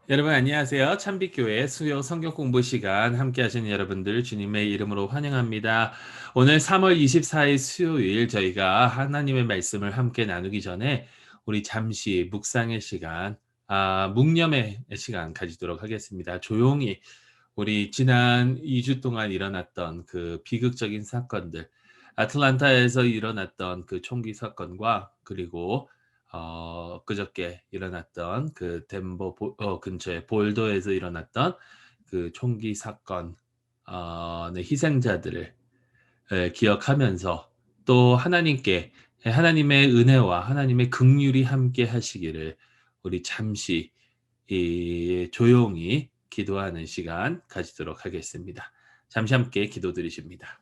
여러분 안녕하세요. 참빛교회 수요 성경 공부 시간 함께 하시는 여러분들 주님의 이름으로 환영합니다. 오늘 3월 24일 수요일 저희가 하나님의 말씀을 함께 나누기 전에 우리 잠시 묵상의 시간, 묵념의 시간 가지도록 하겠습니다. 조용히 우리 지난 2주 동안 일어났던 그 비극적인 사건들, 아틀란타에서 일어났던 그 총기 사건과 그리고 그저께 일어났던 그 덴버 근처의 볼더에서 일어났던 그 총기 사건, 네, 희생자들을 기억하면서 또 하나님께 하나님의 은혜와 하나님의 긍휼이 함께 하시기를 우리 잠시 조용히 기도하는 시간 가지도록 하겠습니다. 잠시 함께 기도드리십니다.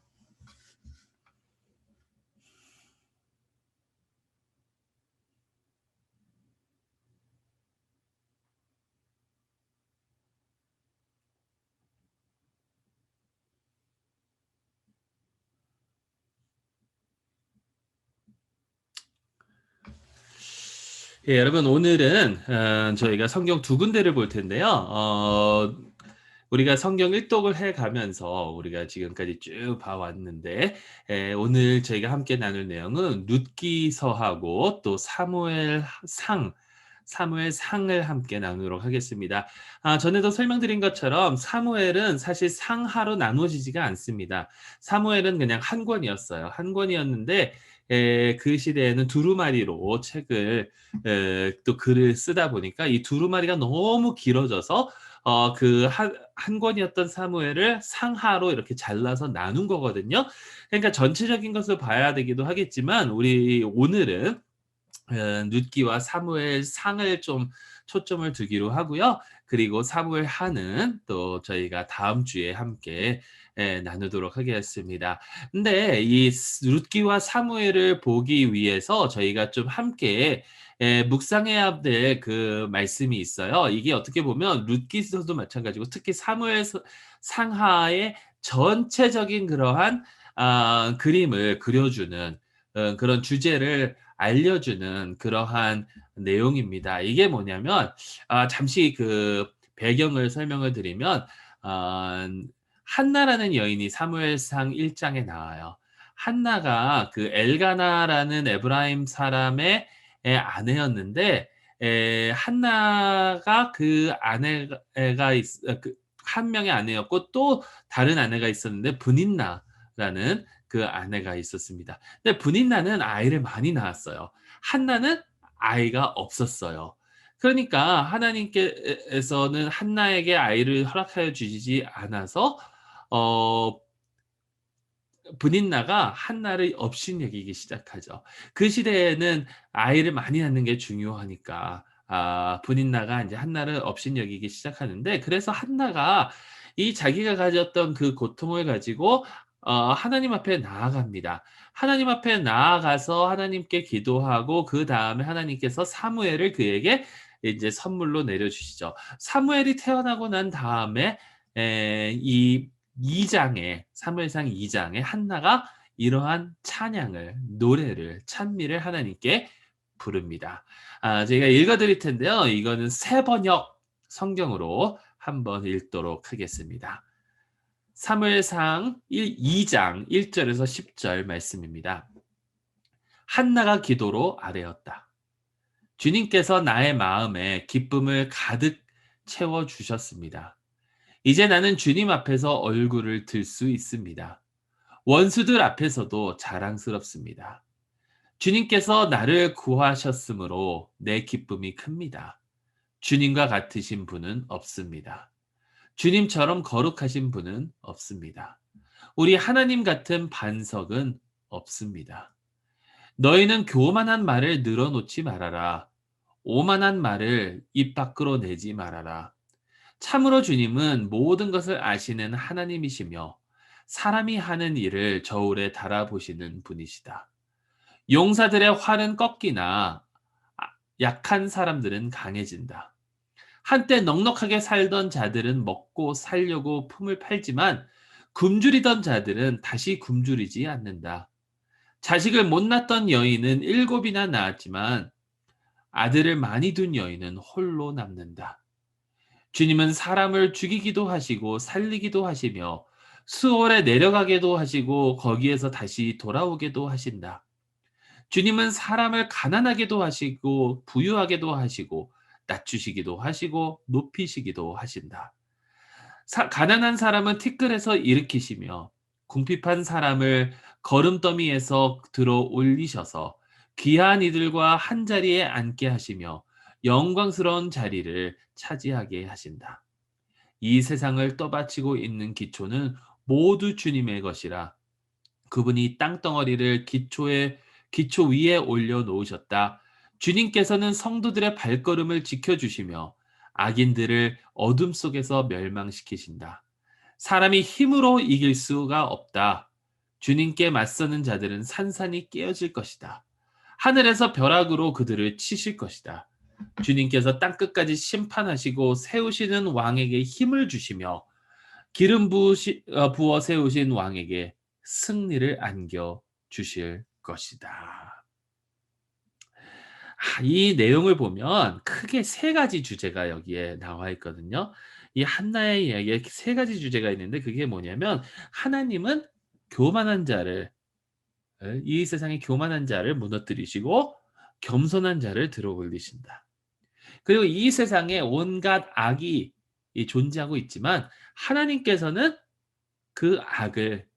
예, 여러분 오늘은 저희가 성경 두 군데를 볼 텐데요. 우리가 성경 일독을 해 가면서 우리가 지금까지 쭉 봐왔는데 오늘 저희가 함께 나눌 내용은 룻기서하고 또 사무엘상을 함께 나누도록 하겠습니다. 전에도 설명드린 것처럼 사무엘은 사실 상하로 나누어지지가 않습니다. 사무엘은 그냥 한 권이었어요. 한 권이었는데 그 시대에는 두루마리로 책을 또 글을 쓰다 보니까 이 두루마리가 너무 길어져서 그 한 권이었던 사무엘을 상하로 이렇게 잘라서 나눈 거거든요. 그러니까 전체적인 것을 봐야 되기도 하겠지만 우리 오늘은 룻기와 사무엘 상을 좀 초점을 두기로 하고요. 그리고 사무엘 하는 또 저희가 다음 주에 함께 나누도록 하겠습니다. 근데 이 룻기와 사무엘을 보기 위해서 저희가 좀 함께 묵상해야 될 그 말씀이 있어요. 이게 어떻게 보면 룻기서도 마찬가지고 특히 사무엘 상하의 전체적인 그러한 그림을 그려주는 그런 주제를 알려주는 그러한 내용입니다. 이게 뭐냐면 잠시 그 배경을 설명을 드리면 아 한나라는 여인이 사무엘상 1 장에 나와요. 한나가 그 엘가나라는 에브라임 사람의 아내였는데 한나가 그 아내가 그 한 명의 아내였고 또 다른 아내가 있었는데 브닛나라는 그 아내가 있었습니다. 근데 브닛나는 아이를 많이 낳았어요. 한나는 아이가 없었어요. 그러니까 하나님께서는 한나에게 아이를 허락하여 주시지 않아서 어 브닛나가 한나를 업신여기기 시작하죠. 그 시대에는 아이를 많이 낳는 게 중요하니까 브닛나가 인제 한나를 업신여기기 시작하는데 그래서 한나가 이 자기가 가졌던 그 고통을 가지고 하나님 앞에 나아갑니다. 하나님 앞에 나아가서 하나님께 기도하고 그다음에 하나님께서 사무엘을 그에게 이제 선물로 내려주시죠. 사무엘이 태어나고 난 다음에 이 2 장에 사무엘상 2 장에 한나가 이러한 찬양을 노래를 찬미를 하나님께 부릅니다. 제가 읽어 드릴 텐데요. 이거는 새 번역 성경으로 한번 읽도록 하겠습니다. 사무엘상 2장 1 절에서 10절 말씀입니다. 한나가 기도로 아뢰었다. 주님께서 나의 마음에 기쁨을 가득 채워 주셨습니다. 이제 나는 주님 앞에서 얼굴을 들 수 있습니다. 원수들 앞에서도 자랑스럽습니다. 주님께서 나를 구하셨으므로 내 기쁨이 큽니다. 주님과 같으신 분은 없습니다. 주님처럼 거룩하신 분은 없습니다. 우리 하나님 같은 반석은 없습니다. 너희는 교만한 말을 늘어놓지 말아라. 오만한 말을 입 밖으로 내지 말아라. 참으로 주님은 모든 것을 아시는 하나님이시며 사람이 하는 일을 저울에 달아보시는 분이시다. 용사들의 활은 꺾이나 약한 사람들은 강해진다. 한때 넉넉하게 살던 자들은 먹고 살려고 품을 팔지만 굶주리던 자들은 다시 굶주리지 않는다. 자식을 못 낳던 여인은 7이나 낳았지만 아들을 많이 둔 여인은 홀로 남는다. 주님은 사람을 죽이기도 하시고 살리기도 하시며 수월에 내려가게도 하시고 거기에서 다시 돌아오게도 하신다. 주님은 사람을 가난하게도 하시고 부유하게도 하시고 낮추시기도 하시고 높이시기도 하신다. 가난한 사람은 티끌에서 일으키시며 궁핍한 사람을 거름더미에서 들어 올리셔서 귀한 이들과 한자리에 앉게 하시며 영광스러운 자리를 차지하게 하신다. 이 세상을 떠받치고 있는 기초는 모두 주님의 것이라 그분이 땅덩어리를 기초 위에 올려 놓으셨다. 주님께서는 성도들의 발걸음을 지켜주시며 악인들을 어둠 속에서 멸망시키신다. 사람이 힘으로 이길 수가 없다. 주님께 맞서는 자들은 산산이 깨어질 것이다. 하늘에서 벼락으로 그들을 치실 것이다. 주님께서 땅끝까지 심판하시고 세우시는 왕에게 힘을 주시며 부어 세우신 왕에게 승리를 안겨 주실 것이다. 이 내용을 보면 크게 세 가지 주제가 여기에 나와 있거든요. 이 한나의 이야기에 세 가지 주제가 있는데 그게 뭐냐면 하나님은 교만한 자를 이 세상의 교만한 자를 무너뜨리시고 겸손한 자를 들어 올리신다. 그리고 이 세상에 온갖 악이 존재하고 있지만 하나님께서는 그 악을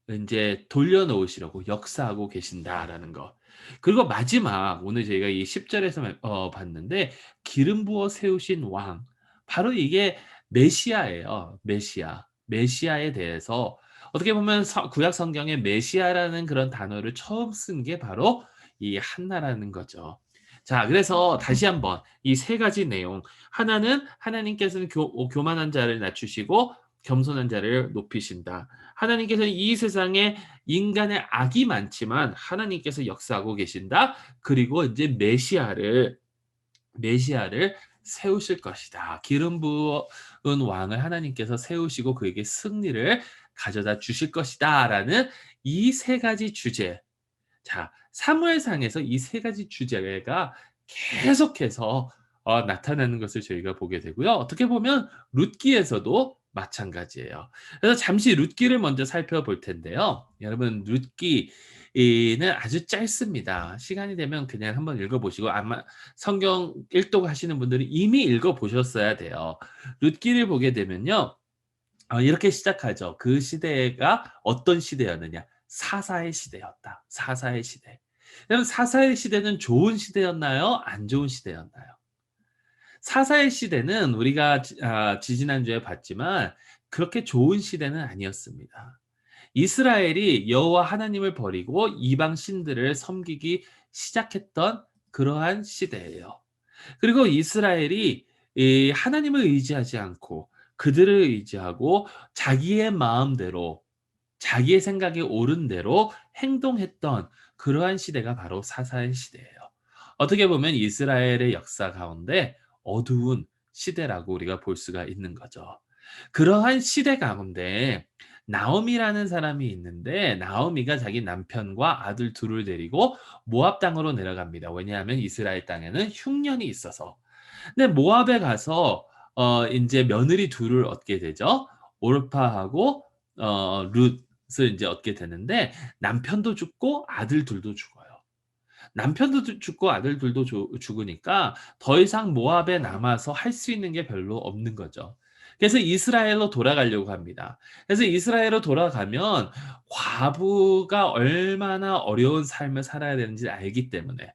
인제 돌려놓으시려고 역사하고 계신다라는 거. 그리고 마지막 오늘 저희가 이 10 절에서 봤는데 기름 부어 세우신 왕. 바로 이게 메시아예요. 메시아. 메시아에 대해서 어떻게 보면 구약 성경에 메시아라는 그런 단어를 처음 쓴 게 바로 이 한나라는 거죠. 자 그래서 다시 한번 이 세 가지 내용. 하나는 하나님께서는 교만한 자를 낮추시고 겸손한 자를 높이신다. 하나님께서는 이 세상에 인간의 악이 많지만 하나님께서 역사하고 계신다. 그리고 이제 메시아를 세우실 것이다. 기름 부은 왕을 하나님께서 세우시고 그에게 승리를 가져다 주실 것이다라는 이 세 가지 주제. 자, 사무엘상에서 이 세 가지 주제가 계속해서 나타나는 것을 저희가 보게 되고요. 어떻게 보면 룻기에서도 마찬가지예요. 그래서 잠시 룻기를 먼저 살펴볼 텐데요. 여러분 룻기는 아주 짧습니다. 시간이 되면 그냥 한번 읽어보시고 아마 성경 일독 하시는 분들은 이미 읽어보셨어야 돼요. 룻기를 보게 되면요. 이렇게 시작하죠. 그 시대가 어떤 시대였느냐. 사사의 시대였다. 사사의 시대. 그럼 사사의 시대는 좋은 시대였나요? 안 좋은 시대였나요? 사사의 시대는 우리가 지지난주에 봤지만 그렇게 좋은 시대는 아니었습니다. 이스라엘이 여호와 하나님을 버리고 이방 신들을 섬기기 시작했던 그러한 시대예요. 그리고 이스라엘이 이 하나님을 의지하지 않고 그들을 의지하고 자기의 마음대로 자기의 생각에 옳은 대로 행동했던 그러한 시대가 바로 사사의 시대예요. 어떻게 보면 이스라엘의 역사 가운데 어두운 시대라고 우리가 볼 수가 있는 거죠. 그러한 시대 가운데 나오미라는 사람이 있는데 나오미가 자기 남편과 아들 둘을 데리고 모압 땅으로 내려갑니다. 왜냐하면 이스라엘 땅에는 흉년이 있어서. 근데 모압에 가서 인제 며느리 둘을 얻게 되죠. orpa하고 룻을 인제 얻게 되는데 남편도 죽고 아들 둘도 죽어요. 남편도 죽고 아들 둘도 죽으니까 더 이상 모압에 남아서 할 수 있는 게 별로 없는 거죠. 그래서 이스라엘로 돌아가려고 합니다. 그래서 이스라엘로 돌아가면 과부가 얼마나 어려운 삶을 살아야 되는지 알기 때문에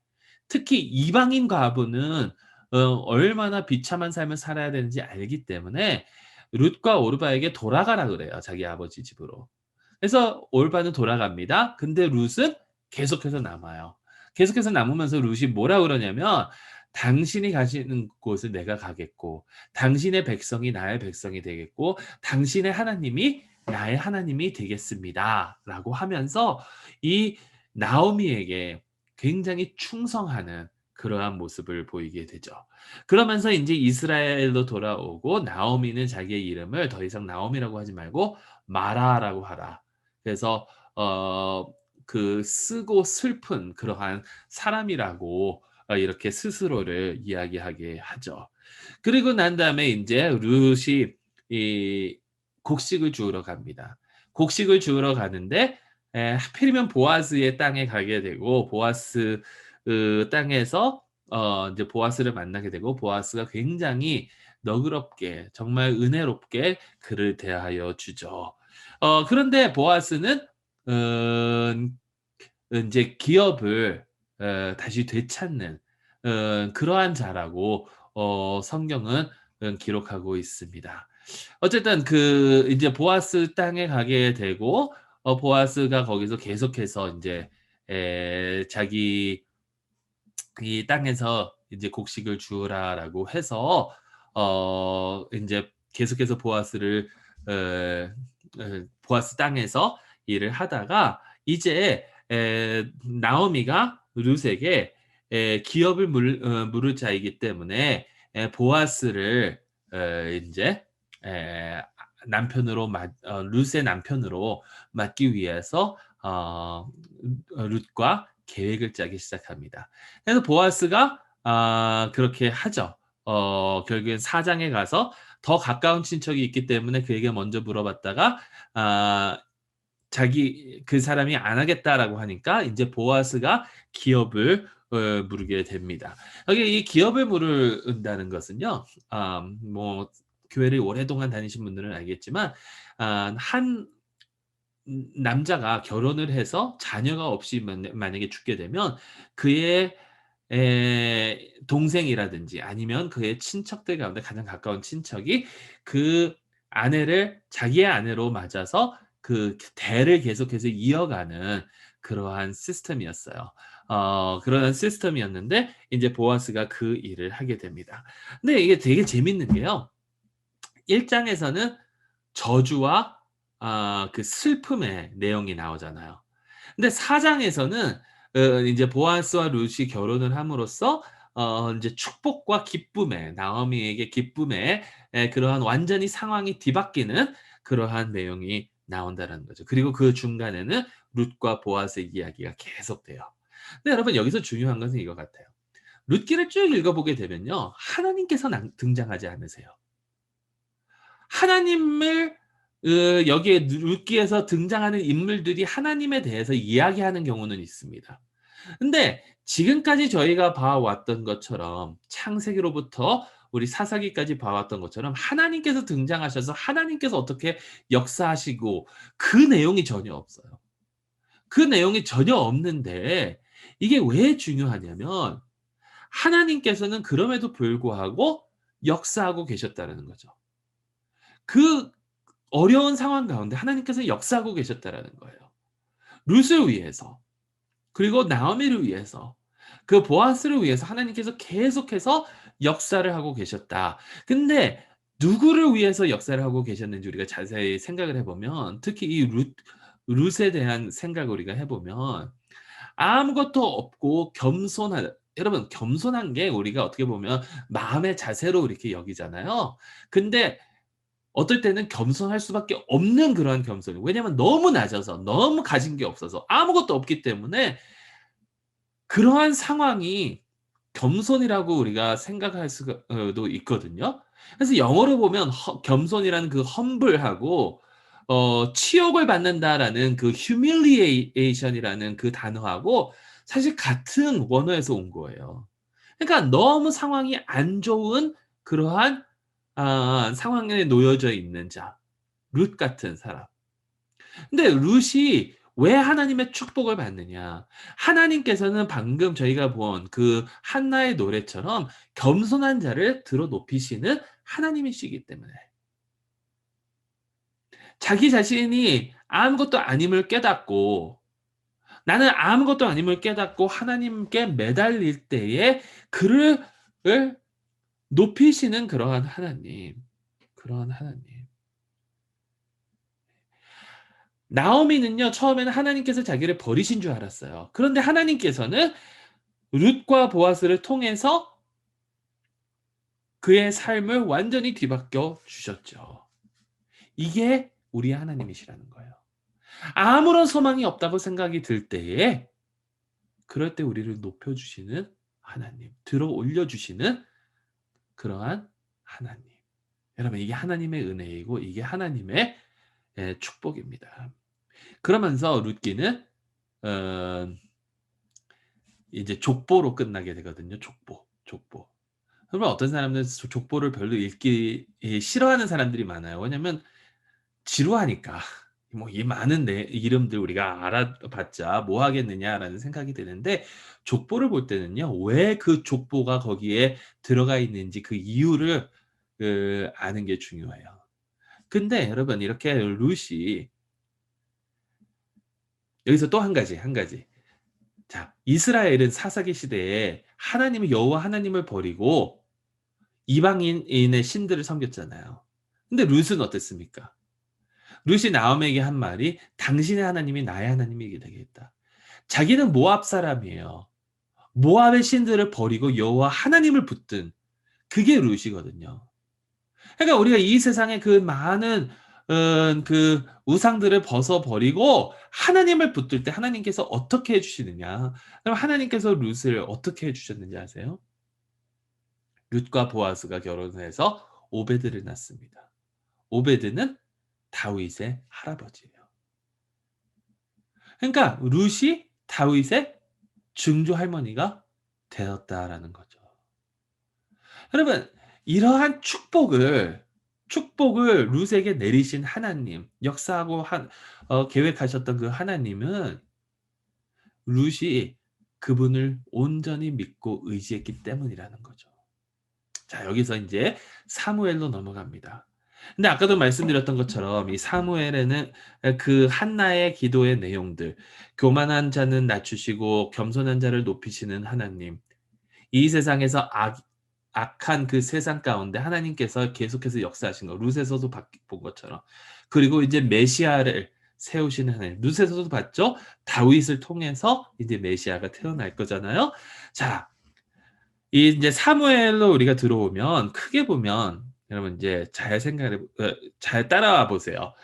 특히 이방인 과부는 얼마나 비참한 삶을 살아야 되는지 알기 때문에 룻과 오르바에게 돌아가라 그래요, 자기 아버지 집으로. 그래서 오르바는 돌아갑니다. 근데 룻은 계속해서 남아요. 계속해서 남으면서 룻이 뭐라 그러냐면 "당신이 가시는 곳을 내가 가겠고 당신의 백성이 나의 백성이 되겠고 당신의 하나님이 나의 하나님이 되겠습니다."라고 하면서 이 나오미에게 굉장히 충성하는 그러한 모습을 보이게 되죠. 그러면서 인제 이스라엘로 돌아오고 나오미는 자기의 이름을 더 이상 나오미라고 하지 말고 마라라고 하라. 그래서 그 쓰고 슬픈 그러한 사람이라고 이렇게 스스로를 이야기하게 하죠. 그리고 난 다음에 인제 룻이 이 곡식을 주우러 갑니다. 곡식을 주우러 가는데 하필이면 보아스의 땅에 가게 되고 보아스 땅에서 인제 보아스를 만나게 되고 보아스가 굉장히 너그럽게 정말 은혜롭게 그를 대하여 주죠. 그런데 보아스는 인제 기업을 다시 되찾는 그러한 자라고 성경은 기록하고 있습니다. 어쨌든 그 인제 보아스 땅에 가게 되고 보아스가 거기서 계속해서 인제 자기 이 땅에서 이제 "곡식을 주우라."라고 해서 인제 계속해서 보아스를 보아스 땅에서 일을 하다가 이제 나오미가 룻에게 기업을 물을 자이기 때문에 보아스를 인제 남편으로 룻의 남편으로 맡기 위해서 룻과 계획을 짜기 시작합니다. 그래서 보아스가 그렇게 하죠. 결국엔 사장에 가서 더 가까운 친척이 있기 때문에 그에게 먼저 물어봤다가 아 자기 그 사람이 안 하겠다라고 하니까 인제 보아스가 기업을 물게 됩니다. 여기 이 기업을 물은다는 것은요. 뭐 교회를 오랫동안 다니신 분들은 알겠지만 한 남자가 결혼을 해서 자녀가 없이 만약에 죽게 되면 그의 동생이라든지 아니면 그의 친척들 가운데 가장 가까운 친척이 그 아내를 자기의 아내로 맞아서 그 대를 계속해서 이어가는 그러한 시스템이었어요. 그러한 시스템이었는데 인제 보아스가 그 일을 하게 됩니다. 근데 이게 되게 재밌는 게요. 1 장에서는 저주와 그 슬픔의 내용이 나오잖아요. 근데 4 장에서는 인제 보아스와 룻이 결혼을 함으로써 인제 축복과 기쁨의 나오미에게 기쁨의 그러한 완전히 상황이 뒤바뀌는 그러한 내용이 나온다라는 거죠. 그리고 그 중간에는 룻과 보아스의 이야기가 계속돼요. 근데 여러분 여기서 중요한 것은 이것 같아요. 룻기를 쭉 읽어 보게 되면요. 하나님께서 등장하지 않으세요. 하나님을 여기에 룻기에서 등장하는 인물들이 하나님에 대해서 이야기하는 경우는 있습니다. 근데 지금까지 저희가 봐 왔던 것처럼 창세기로부터 우리 사사기까지 봐 왔던 것처럼 하나님께서 등장하셔서 하나님께서 어떻게 역사하시고 그 내용이 전혀 없어요. 그 내용이 전혀 없는데 이게 왜 중요하냐면 하나님께서는 그럼에도 불구하고 역사하고 계셨다라는 거죠. 그 어려운 상황 가운데 하나님께서 역사하고 계셨다라는 거예요. 룻을 위해서 그리고 나오미를 위해서 그 보아스를 위해서 하나님께서 계속해서 역사를 하고 계셨다. 근데 누구를 위해서 역사를 하고 계셨는지 우리가 자세히 생각을 해 보면 특히 이 룻에 대한 생각을 우리가 해 보면 아무것도 없고 겸손한 여러분 겸손한 게 우리가 어떻게 보면 마음의 자세로 이렇게 여기잖아요. 근데 어떨 때는 겸손할 수밖에 없는 그러한 겸손이 왜냐하면 너무 낮아서 너무 가진 게 없어서 아무것도 없기 때문에 그러한 상황이 겸손이라고 우리가 생각할 수가 도 있거든요. 그래서 영어로 보면 겸손이라는 그 humble하고 치욕을 받는다라는 그 humiliation이라는 그 단어하고 사실 같은 원어에서 온 거예요. 그러니까 너무 상황이 안 좋은 그러한 상황에 놓여져 있는 자. 룻 같은 사람. 근데 룻이 왜 하나님의 축복을 받느냐? 하나님께서는 방금 저희가 본 그 한나의 노래처럼 겸손한 자를 들어 높이시는 하나님이시기 때문에. 자기 자신이 아무것도 아님을 깨닫고 나는 아무것도 아님을 깨닫고 하나님께 매달릴 때에 그를 높이시는 그러한 하나님. 그러한 하나님. 나오미는요, 처음에는 하나님께서 자기를 버리신 줄 알았어요. 그런데 하나님께서는 룻과 보아스를 통해서 그의 삶을 완전히 뒤바꿔 주셨죠. 이게 우리 하나님이시라는 거예요. 아무런 소망이 없다고 생각이 들 때에 그럴 때 우리를 높여 주시는 하나님, 들어 올려주시는 그러한 하나님. 여러분, 이게 하나님의 은혜이고 이게 하나님의 축복입니다. 그러면서 룻기는 어 이제 족보로 끝나게 되거든요. 족보, 족보. 그러면 어떤 사람들은 족보를 별로 읽기 싫어하는 사람들이 많아요. 왜냐면 지루하니까. 뭐 이 많은 이름들 우리가 알아봤자 뭐 하겠느냐라는 생각이 드는데, 족보를 볼 때는요, 왜 그 족보가 거기에 들어가 있는지 그 이유를 아는 게 중요해요. 근데 여러분, 이렇게 룻이 여기서 또 한 가지. 자, 이스라엘은 사사기 시대에 하나님을 여호와 하나님을 버리고 이방인의 신들을 섬겼잖아요. 근데 룻은 어땠습니까? 룻이 나오미에게 한 말이 "당신의 하나님이 나의 하나님이 되겠다." 자기는 모압 사람이에요. 모압의 신들을 버리고 여호와 하나님을 붙든 그게 룻이거든요. 그러니까 우리가 이 세상의 그 많은 그 우상들을 벗어 버리고 하나님을 붙들 때 하나님께서 어떻게 해 주시느냐. 그럼 하나님께서 룻을 어떻게 해 주셨는지 아세요? 룻과 보아스가 결혼해서 오베드를 낳습니다. 오베드는 다윗의 할아버지예요. 그러니까 룻이 다윗의 증조 할머니가 되었다라는 거죠. 여러분, 이러한 축복을 룻에게 내리신 하나님, 역사하고 계획하셨던 그 하나님은 룻이 그분을 온전히 믿고 의지했기 때문이라는 거죠. 자, 여기서 이제 사무엘로 넘어갑니다. 근데 아까도 말씀드렸던 것처럼 이 사무엘에는 그 한나의 기도의 내용들, 교만한 자는 낮추시고 겸손한 자를 높이시는 하나님, 이 세상에서 악한 그 세상 가운데 하나님께서 계속해서 역사하신 거, 룻에서도 본 것처럼. 그리고 이제 메시아를 세우시는 하나님, 룻에서도 봤죠? 다윗을 통해서 이제 메시아가 태어날 거잖아요. 자, 이 이제 사무엘로 우리가 들어오면 크게 보면, 여러분 이제 잘 따라와 보세요.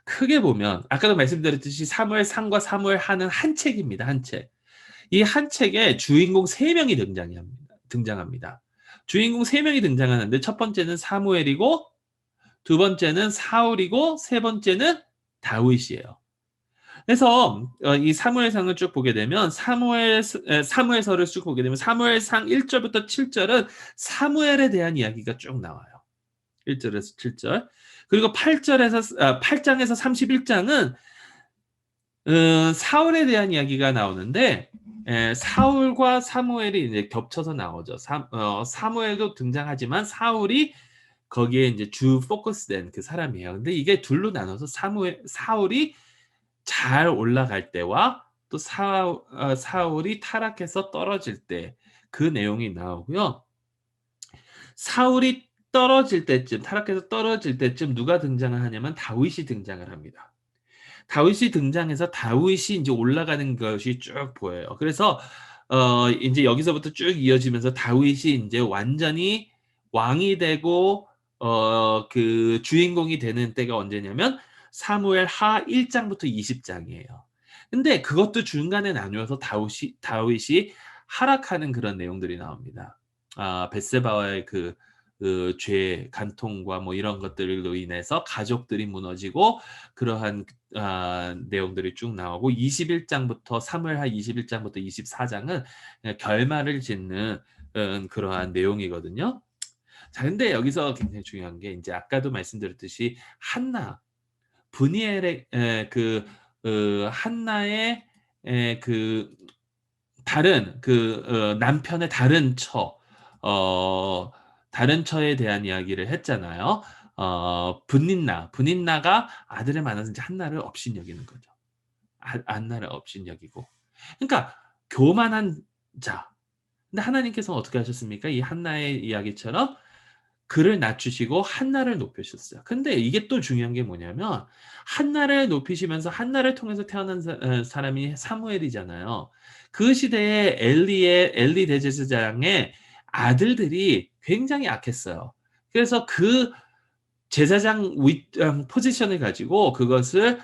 크게 보면 아까도 말씀드렸듯이 사무엘상과 사무엘하는 한 책입니다. 한 책. 이 한 책에 주인공 3명이 등장합니다. 주인공 3명이 등장하는데 첫 번째는 사무엘이고 두 번째는 사울이고 세 번째는 다윗이에요. 그래서 이 사무엘상을 쭉 보게 되면 사무엘서를 쭉 보게 되면 사무엘상 1절부터 7절은 사무엘에 대한 이야기가 쭉 나와요. 1절에서 7절. 그리고 8장에서 31장은 사울에 대한 이야기가 나오는데, 사울과 사무엘이 이제 겹쳐서 나오죠. 사무엘도 등장하지만 사울이 거기에 이제 주 포커스된 그 사람이에요. 근데 이게 둘로 나눠서 사울이 잘 올라갈 때와 또 사울이 타락해서 떨어질 때 그 내용이 나오고요. 사울이 타락해서 떨어질 때쯤 누가 등장을 하냐면 다윗이 등장을 합니다. 다윗이 등장해서 다윗이 인제 올라가는 것이 쭉 보여요. 그래서 인제 여기서부터 쭉 이어지면서 다윗이 인제 완전히 왕이 되고 그 주인공이 되는 때가 언제냐면 사무엘하 1 장부터 20 장이에요. 근데 그것도 중간에 나누어서 다윗이 하락하는 그런 내용들이 나옵니다. 벳세바와의 죄 간통과 뭐 이런 것들로 인해서 가족들이 무너지고 그러한 내용들이 쭉 나오고, 21 장부터 사무엘하 21 장부터 24 장은 결말을 짓는 그러한 내용이거든요. 자, 근데 여기서 굉장히 중요한 게 인제 아까도 말씀드렸듯이 한나, 브니엘의 한나의 그 다른 남편의 어 다른 처에 대한 이야기를 했잖아요. 브닌나가 아들을 만나서 이제 한나를 업신여기는 거죠. 한나를 업신여기고. 그러니까 교만한 자. 근데 하나님께서는 어떻게 하셨습니까? 이 한나의 이야기처럼 그를 낮추시고 한나를 높이셨어요. 근데 이게 또 중요한 게 뭐냐면, 한나를 높이시면서 한나를 통해서 태어난 사람이 사무엘이잖아요. 그 시대에 엘리 대제사장의 아들들이 굉장히 악했어요. 그래서 그 제사장 포지션을 가지고 그것을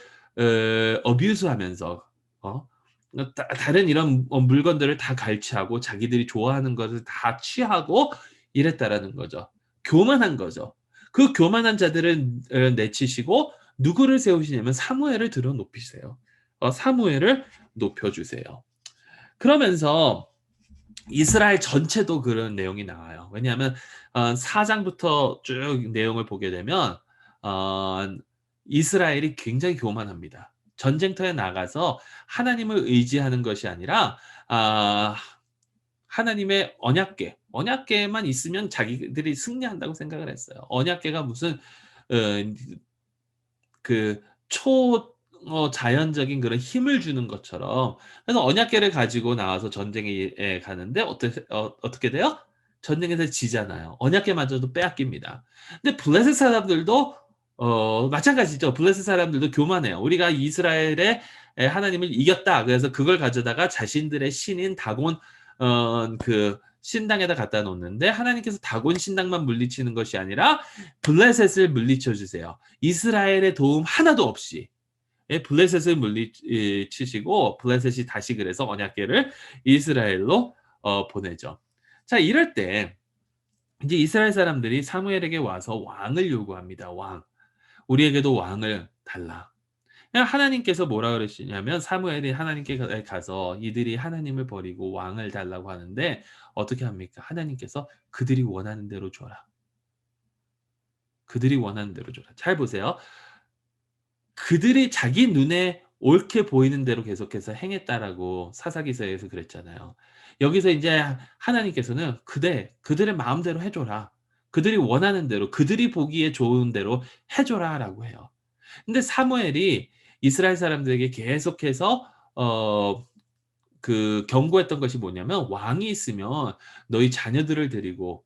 어뷰스하면서 다른 이런 물건들을 다 갈취하고 자기들이 좋아하는 것을 다 취하고 이랬다라는 거죠. 교만한 거죠. 그 교만한 자들을 내치시고 누구를 세우시냐면 사무엘을 들어 높이세요. 사무엘을 높여 주세요. 그러면서 이스라엘 전체도 그런 내용이 나와요. 왜냐하면 4 장부터 쭉 내용을 보게 되면 어 이스라엘이 굉장히 교만합니다. 전쟁터에 나가서 하나님을 의지하는 것이 아니라 아 하나님의 언약궤만 있으면 자기들이 승리한다고 생각을 했어요. 언약궤가 무슨 어 그 자연적인 그런 힘을 주는 것처럼. 그래서 언약궤를 가지고 나와서 전쟁에 가는데 어떻게 돼요? 전쟁에서 지잖아요. 언약궤마저도 빼앗깁니다. 근데 블레셋 사람들도 마찬가지죠. 블레셋 사람들도 교만해요. 우리가 이스라엘의 하나님을 이겼다. 그래서 그걸 가져다가 자신들의 신인 다곤 그 신당에다 갖다 놓는데, 하나님께서 다곤 신당만 물리치는 것이 아니라 블레셋을 물리쳐 주세요. 이스라엘의 도움 하나도 없이 블레셋을 물리치시고, 블레셋이 다시 그래서 언약궤를 이스라엘로 보내죠. 자, 이럴 때 이제 이스라엘 사람들이 사무엘에게 와서 왕을 요구합니다. 왕. 우리에게도 왕을 달라. 그냥 하나님께서 뭐라 그러시냐면, 사무엘이 하나님께 가서 이들이 하나님을 버리고 왕을 달라고 하는데 어떻게 합니까? 하나님께서 그들이 원하는 대로 줘라. 그들이 원하는 대로 줘라. 잘 보세요. 그들이 자기 눈에 옳게 보이는 대로 계속해서 행했다라고 사사기서에서 그랬잖아요. 여기서 이제 하나님께서는 그들의 마음대로 해 줘라. 그들이 원하는 대로, 그들이 보기에 좋은 대로 해 줘라라고 해요. 근데 사무엘이 이스라엘 사람들에게 계속해서 어 경고했던 것이 뭐냐면, 왕이 있으면 너희 자녀들을 데리고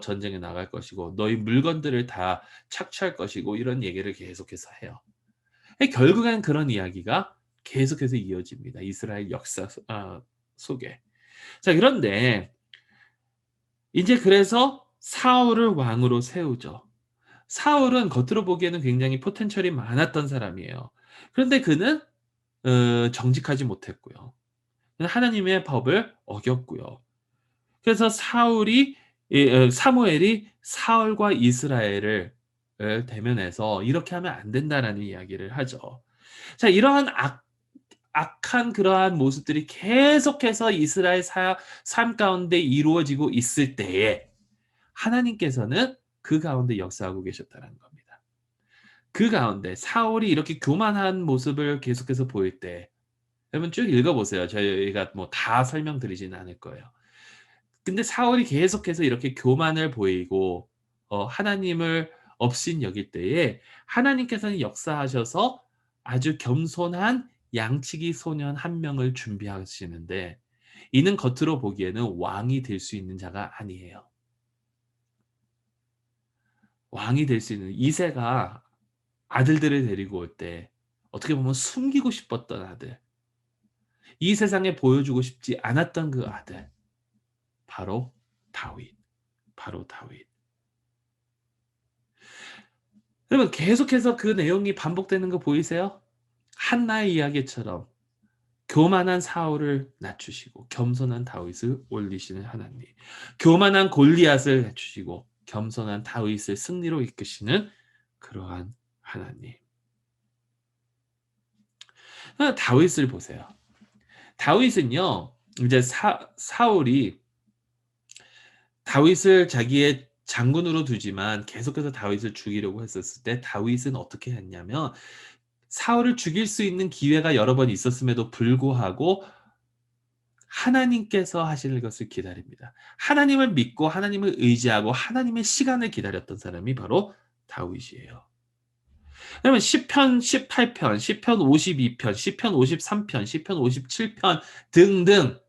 전쟁에 나갈 것이고 너희 물건들을 다 착취할 것이고, 이런 얘기를 계속해서 해요. 결국엔 그런 이야기가 계속해서 이어집니다, 이스라엘 역사 속에. 자, 그런데 이제 그래서 사울을 왕으로 세우죠. 사울은 겉으로 보기에는 굉장히 포텐셜이 많았던 사람이에요. 그런데 그는 정직하지 못했고요. 하나님의 법을 어겼고요. 그래서 사무엘이 사울과 이스라엘을 대면해서 "이렇게 하면 안 된다."라는 이야기를 하죠. 자, 이러한 악한 그러한 모습들이 계속해서 이스라엘 삶 가운데 이루어지고 있을 때에 하나님께서는 그 가운데 역사하고 계셨다는 겁니다. 그 가운데 사울이 이렇게 교만한 모습을 계속해서 보일 때, 여러분 쭉 읽어 보세요. 저희가 뭐 다 설명드리지는 않을 거예요. 근데 사울이 계속해서 이렇게 교만을 보이고 하나님을 업신여길 때에 하나님께서는 역사하셔서 아주 겸손한 양치기 소년 한 명을 준비하시는데, 이는 겉으로 보기에는 왕이 될 수 있는 자가 아니에요. 왕이 될 수 있는 이새가 아들들을 데리고 올 때 어떻게 보면 숨기고 싶었던 아들, 이 세상에 보여주고 싶지 않았던 그 아들, 바로 다윗. 바로 다윗. 여러분 계속해서 그 내용이 반복되는 거 보이세요? 한나의 이야기처럼 교만한 사울을 낮추시고 겸손한 다윗을 올리시는 하나님. 교만한 골리앗을 낮추시고 겸손한 다윗을 승리로 이끄시는 그러한 하나님. 다윗을 보세요. 다윗은요, 이제 사울이 다윗을 자기의 장군으로 두지만 계속해서 다윗을 죽이려고 했었을 때 다윗은 어떻게 했냐면, 사울을 죽일 수 있는 기회가 여러 번 있었음에도 불구하고 하나님께서 하시는 것을 기다립니다. 하나님을 믿고 하나님을 의지하고 하나님의 시간을 기다렸던 사람이 바로 다윗이에요. 그러면 시편 18편, 시편 52편, 시편 53편, 시편 57편 등등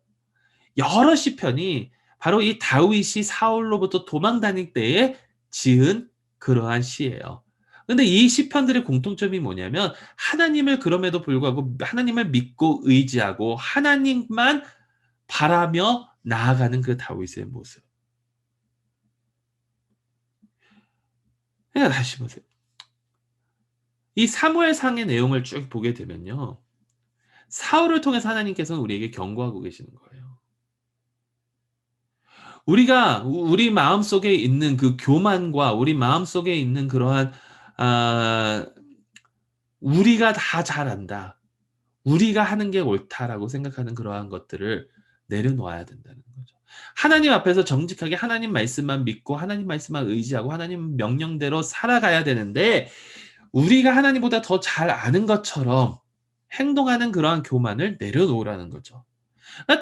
여러 시편이 바로 이 다윗이 사울로부터 도망 다닐 때에 지은 그러한 시예요. 근데 이 시편들의 공통점이 뭐냐면, 하나님을 그럼에도 불구하고 하나님을 믿고 의지하고 하나님만 바라며 나아가는 그 다윗의 모습. 그러니까 다시 보세요. 이 사무엘상의 내용을 쭉 보게 되면요, 사울을 통해서 하나님께서는 우리에게 경고하고 계시는 거예요. 우리가 우리 마음속에 있는 그 교만과 우리 마음속에 있는 그러한 아 우리가 다 잘안다. 우리가 하는 게 옳다라고 생각하는 그러한 것들을 내려놓아야 된다는 거죠. 하나님 앞에서 정직하게 하나님 말씀만 믿고 하나님 말씀만 의지하고 하나님 명령대로 살아가야 되는데 우리가 하나님보다 더 잘 아는 것처럼 행동하는 그러한 교만을 내려놓으라는 거죠.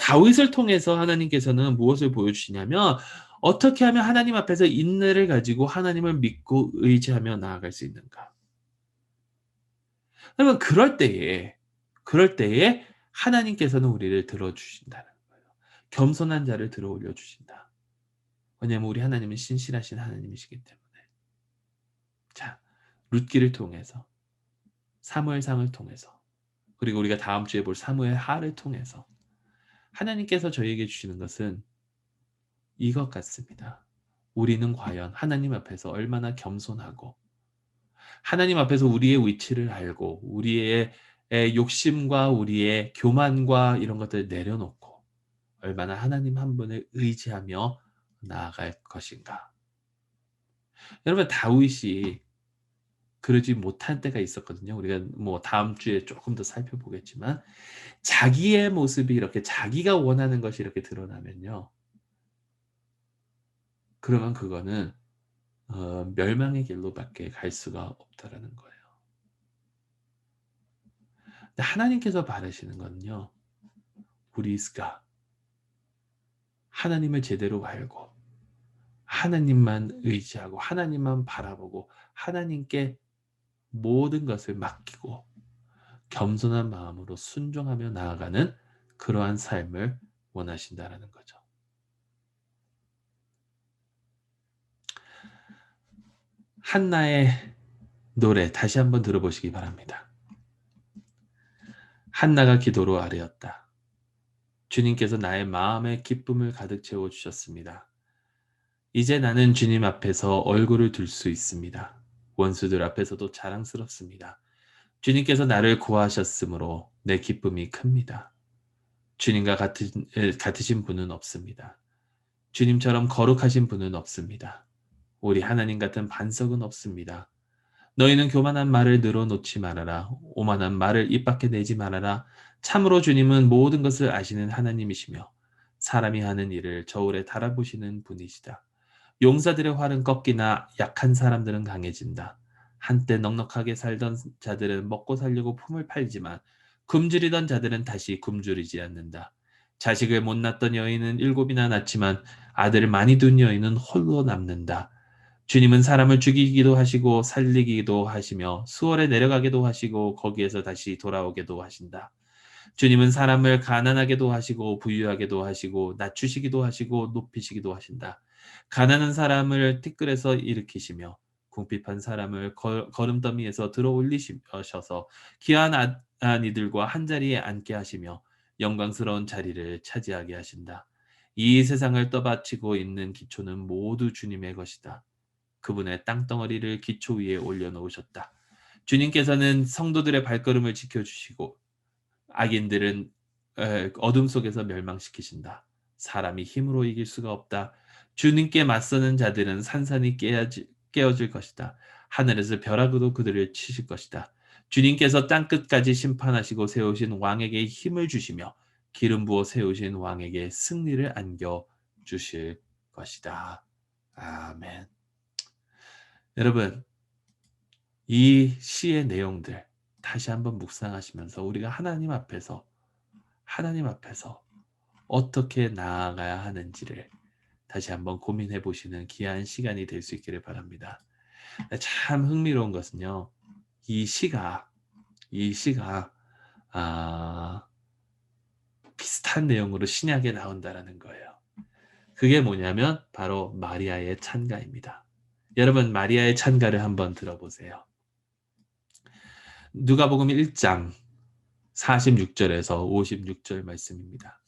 다윗을 통해서 하나님께서는 무엇을 보여주시냐면 어떻게 하면 하나님 앞에서 인내를 가지고 하나님을 믿고 의지하며 나아갈 수 있는가. 그러면 그럴 때에 하나님께서는 우리를 들어주신다는 거예요. 겸손한 자를 들어 올려주신다. 왜냐하면 우리 하나님은 신실하신 하나님이시기 때문에. 자, 룻기를 통해서, 사무엘상을 통해서, 그리고 우리가 다음 주에 볼 사무엘 하를 통해서 하나님께서 저희에게 주시는 것은 이것 같습니다. 우리는 과연 하나님 앞에서 얼마나 겸손하고 하나님 앞에서 우리의 위치를 알고 우리의 욕심과 우리의 교만과 이런 것들을 내려놓고 얼마나 하나님 한 분을 의지하며 나아갈 것인가. 여러분 다윗이 그러지 못한 때가 있었거든요. 우리가 뭐 다음 주에 조금 더 살펴보겠지만 자기의 모습이 이렇게 자기가 원하는 것이 이렇게 드러나면요. 그러면 그거는 멸망의 길로밖에 갈 수가 없다라는 거예요. 근데 하나님께서 바라시는 거는요. 우리가 하나님을 제대로 알고 하나님만 의지하고 하나님만 바라보고 하나님께 모든 것을 맡기고 겸손한 마음으로 순종하며 나아가는 그러한 삶을 원하신다라는 거죠. 한나의 노래 다시 한번 들어보시기 바랍니다. 한나가 기도로 아뢰었다. 주님께서 나의 마음에 기쁨을 가득 채워주셨습니다. 이제 나는 주님 앞에서 얼굴을 들 수 있습니다. 원수들 앞에서도 자랑스럽습니다. 주님께서 나를 구하셨으므로 내 기쁨이 큽니다. 주님과 같으신 분은 없습니다. 주님처럼 거룩하신 분은 없습니다. 우리 하나님 같은 반석은 없습니다. 너희는 교만한 말을 늘어놓지 말아라. 오만한 말을 입 밖에 내지 말아라. 참으로 주님은 모든 것을 아시는 하나님이시며 사람이 하는 일을 저울에 달아보시는 분이시다. 용사들의 활은 꺾이나 약한 사람들은 강해진다. 한때 넉넉하게 살던 자들은 먹고 살려고 품을 팔지만 굶주리던 자들은 다시 굶주리지 않는다. 자식을 못 낳던 여인은 7이나 낳지만 아들을 많이 둔 여인은 홀로 남는다. 주님은 사람을 죽이기도 하시고 살리기도 하시며 수월에 내려가기도 하시고 거기에서 다시 돌아오게도 하신다. 주님은 사람을 가난하게도 하시고 부유하게도 하시고 낮추시기도 하시고 높이시기도 하신다. 가난한 사람을 티끌에서 일으키시며 궁핍한 사람을 거름더미에서 들어 올리셔서 귀한 이들과 한자리에 앉게 하시며 영광스러운 자리를 차지하게 하신다. 이 세상을 떠받치고 있는 기초는 모두 주님의 것이다. 그분의 땅덩어리를 기초 위에 올려놓으셨다. 주님께서는 성도들의 발걸음을 지켜주시고 악인들은 어둠 속에서 멸망시키신다. 사람이 힘으로 이길 수가 없다. 주님께 맞서는 자들은 산산이 깨어질 것이다. 하늘에서 벼락으로 그들을 치실 것이다. 주님께서 땅끝까지 심판하시고 세우신 왕에게 힘을 주시며 기름 부어 세우신 왕에게 승리를 안겨 주실 것이다. 아멘. 여러분, 이 시의 내용들 다시 한번 묵상하시면서 우리가 하나님 앞에서 어떻게 나아가야 하는지를 다시 한번 고민해 보시는 귀한 시간이 될 수 있기를 바랍니다. 참 흥미로운 것은요. 이 시가 비슷한 내용으로 신약에 나온다라는 거예요. 그게 뭐냐면 바로 마리아의 찬가입니다. 여러분 마리아의 찬가를 한번 들어보세요. 누가복음 1장 46절에서 56절 말씀입니다.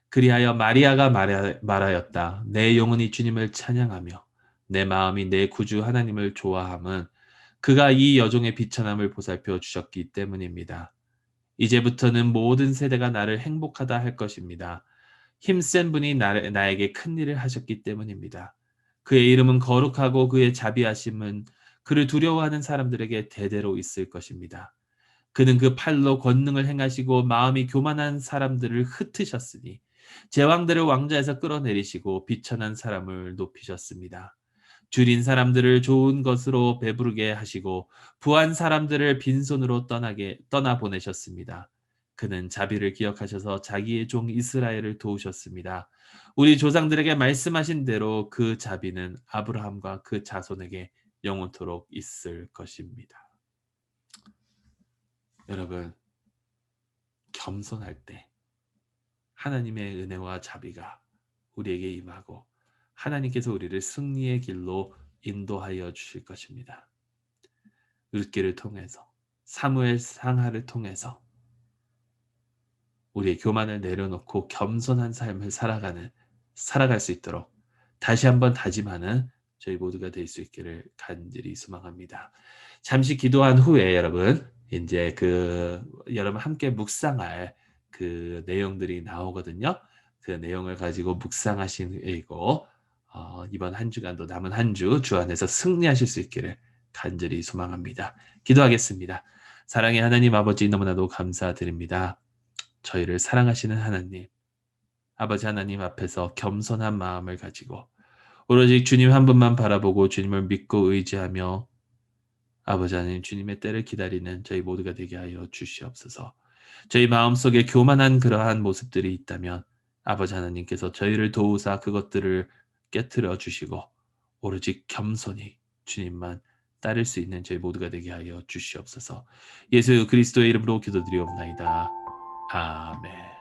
그리하여 마리아가 말하였다. 내 영혼이 주님을 찬양하며 내 마음이 내 구주 하나님을 좋아함은 그가 이 여종의 비천함을 보살펴 주셨기 때문입니다. 이제부터는 모든 세대가 나를 행복하다 할 것입니다. 힘센 분이 나에게 큰 일을 하셨기 때문입니다. 그의 이름은 거룩하고 그의 자비하심은 그를 두려워하는 사람들에게 대대로 있을 것입니다. 그는 그 팔로 권능을 행하시고 마음이 교만한 사람들을 흩으셨으니 제왕들을 왕좌에서 끌어내리시고 비천한 사람을 높이셨습니다. 줄인 사람들을 좋은 것으로 배부르게 하시고 부한 사람들을 빈손으로 떠나 보내셨습니다. 그는 자비를 기억하셔서 자기의 종 이스라엘을 도우셨습니다. 우리 조상들에게 말씀하신 대로 그 자비는 아브라함과 그 자손에게 영원토록 있을 것입니다. 여러분, 겸손할 때 하나님의 은혜와 자비가 우리에게 임하고 하나님께서 우리를 승리의 길로 인도하여 주실 것입니다. 룻기를 통해서, 사무엘 상하를 통해서 우리의 교만을 내려놓고 겸손한 삶을 살아갈 수 있도록 다시 한번 다짐하는 저희 모두가 될 수 있기를 간절히 소망합니다. 잠시 기도한 후에 여러분, 이제 여러분 함께 묵상할 그 내용들이 나오거든요. 그 내용을 가지고 묵상하시고 이번 한 주간도 남은 한 주 안에서 승리하실 수 있기를 간절히 소망합니다. 기도하겠습니다. 사랑의 하나님 아버지, 너무나도 감사드립니다. 저희를 사랑하시는 하나님, 아버지 하나님 앞에서 겸손한 마음을 가지고 오로지 주님 한 분만 바라보고 주님을 믿고 의지하며 아버지 하나님, 주님의 때를 기다리는 저희 모두가 되게 하여 주시옵소서. 저희 마음속에 교만한 그러한 모습들이 있다면 아버지 하나님께서 저희를 도우사 그것들을 깨트려 주시고 오로지 겸손히 주님만 따를 수 있는 저희 모두가 되게 하여 주시옵소서. 예수 그리스도의 이름으로 기도드리옵나이다. 아멘.